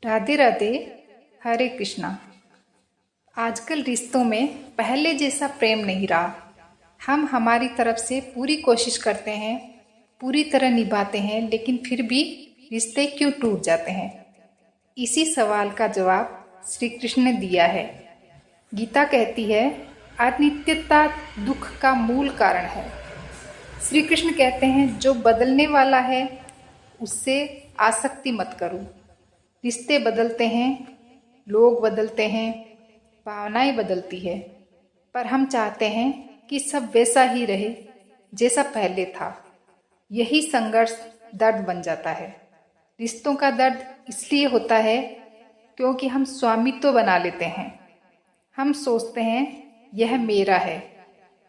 राधे राधे। हरे कृष्णा। आजकल रिश्तों में पहले जैसा प्रेम नहीं रहा। हम हमारी तरफ से पूरी कोशिश करते हैं, पूरी तरह निभाते हैं, लेकिन फिर भी रिश्ते क्यों टूट जाते हैं? इसी सवाल का जवाब श्री कृष्ण ने दिया है। गीता कहती है, अनित्यता दुख का मूल कारण है। श्री कृष्ण कहते हैं, जो बदलने वाला है उससे आसक्ति मत करो। रिश्ते बदलते हैं, लोग बदलते हैं, भावनाएं बदलती है, पर हम चाहते हैं कि सब वैसा ही रहे जैसा पहले था। यही संघर्ष दर्द बन जाता है। रिश्तों का दर्द इसलिए होता है क्योंकि हम स्वामित्व बना लेते हैं। हम सोचते हैं यह मेरा है,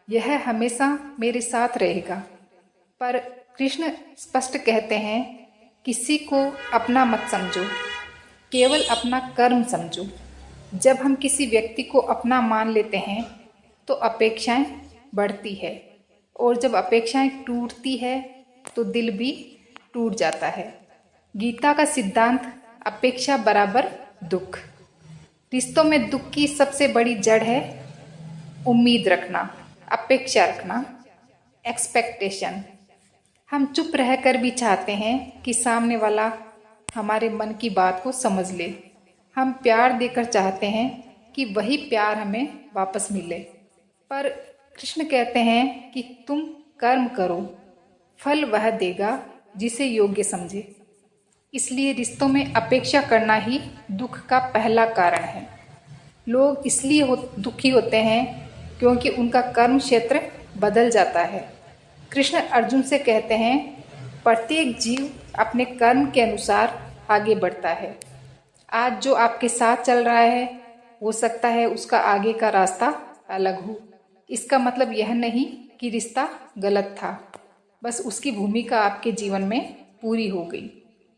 यह हमेशा मेरे साथ रहेगा। पर कृष्ण स्पष्ट कहते हैं, किसी को अपना मत समझो, केवल अपना कर्म समझो। जब हम किसी व्यक्ति को अपना मान लेते हैं तो अपेक्षाएं बढ़ती है, और जब अपेक्षाएं टूटती है तो दिल भी टूट जाता है। गीता का सिद्धांत अपेक्षा बराबर दुख। रिश्तों में दुख की सबसे बड़ी जड़ है उम्मीद रखना, अपेक्षा रखना, एक्सपेक्टेशन। हम चुप रहकर भी चाहते हैं कि सामने वाला हमारे मन की बात को समझ ले। हम प्यार देकर चाहते हैं कि वही प्यार हमें वापस मिले। पर कृष्ण कहते हैं कि तुम कर्म करो, फल वह देगा जिसे योग्य समझे। इसलिए रिश्तों में अपेक्षा करना ही दुख का पहला कारण है। लोग इसलिए दुखी होते हैं क्योंकि उनका कर्म क्षेत्र बदल जाता है। कृष्ण अर्जुन से कहते हैं, प्रत्येक जीव अपने कर्म के अनुसार आगे बढ़ता है। आज जो आपके साथ चल रहा है हो सकता है उसका आगे का रास्ता अलग हो। इसका मतलब यह नहीं कि रिश्ता गलत था, बस उसकी भूमिका आपके जीवन में पूरी हो गई।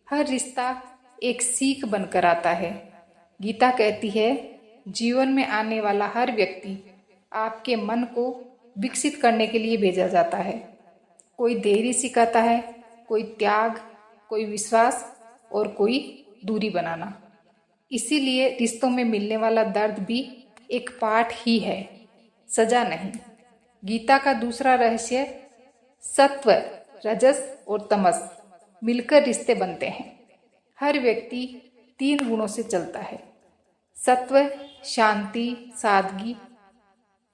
हर रिश्ता एक सीख बनकर आता है। गीता कहती है, जीवन में आने वाला हर व्यक्ति आपके मन को विकसित करने के लिए भेजा जाता है। कोई धैर्य सिखाता है, कोई त्याग, कोई विश्वास और कोई दूरी बनाना। इसीलिए रिश्तों में मिलने वाला दर्द भी एक पाठ ही है, सजा नहीं। गीता का दूसरा रहस्य, सत्व, रजस और तमस मिलकर रिश्ते बनते हैं। हर व्यक्ति 3 गुणों से चलता है। सत्व शांति, सादगी,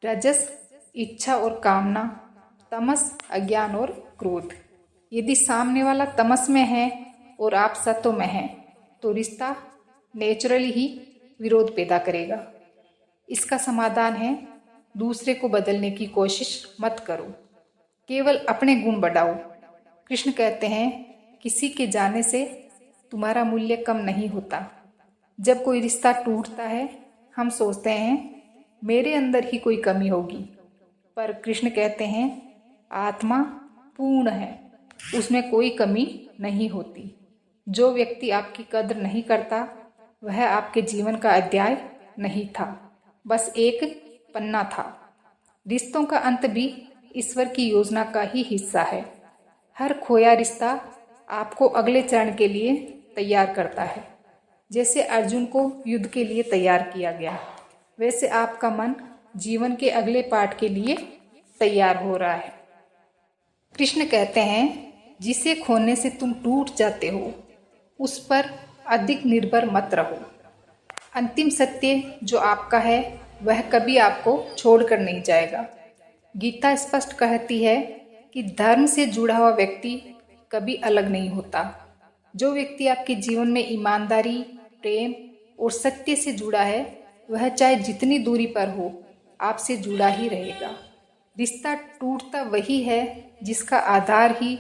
रजस इच्छा और कामना, तमस अज्ञान और क्रोध। यदि सामने वाला तमस में है और आप सत्व में हैं तो रिश्ता नेचुरली ही विरोध पैदा करेगा। इसका समाधान है, दूसरे को बदलने की कोशिश मत करो, केवल अपने गुण बढ़ाओ। कृष्ण कहते हैं, किसी के जाने से तुम्हारा मूल्य कम नहीं होता। जब कोई रिश्ता टूटता है हम सोचते हैं मेरे अंदर ही कोई कमी होगी, पर कृष्ण कहते हैं आत्मा पूर्ण है, उसमें कोई कमी नहीं होती। जो व्यक्ति आपकी कद्र नहीं करता वह आपके जीवन का अध्याय नहीं था, बस एक पन्ना था। रिश्तों का अंत भी ईश्वर की योजना का ही हिस्सा है। हर खोया रिश्ता आपको अगले चरण के लिए तैयार करता है। जैसे अर्जुन को युद्ध के लिए तैयार किया गया, वैसे आपका मन जीवन के अगले पाठ के लिए तैयार हो रहा है। कृष्ण कहते हैं, जिसे खोने से तुम टूट जाते हो उस पर अधिक निर्भर मत रहो। अंतिम सत्य जो आपका है वह कभी आपको छोड़कर नहीं जाएगा। गीता स्पष्ट कहती है कि धर्म से जुड़ा हुआ व्यक्ति कभी अलग नहीं होता। जो व्यक्ति आपके जीवन में ईमानदारी, प्रेम और सत्य से जुड़ा है वह चाहे जितनी दूरी पर हो आपसे जुड़ा ही रहेगा। रिश्ता टूटता वही है जिसका आधार ही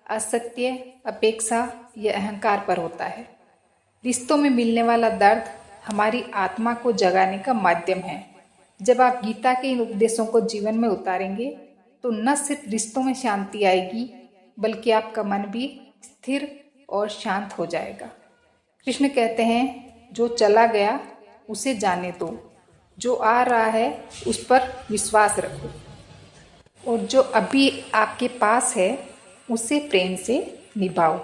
असत्य, अपेक्षा या अहंकार पर होता है। रिश्तों में मिलने वाला दर्द हमारी आत्मा को जगाने का माध्यम है। जब आप गीता के इन उपदेशों को जीवन में उतारेंगे तो न सिर्फ रिश्तों में शांति आएगी बल्कि आपका मन भी स्थिर और शांत हो जाएगा। कृष्ण कहते हैं, जो चला गया उसे जाने दो, जो आ रहा है उस पर विश्वास रखो, और जो अभी आपके पास है उसे प्रेम से निभाओ।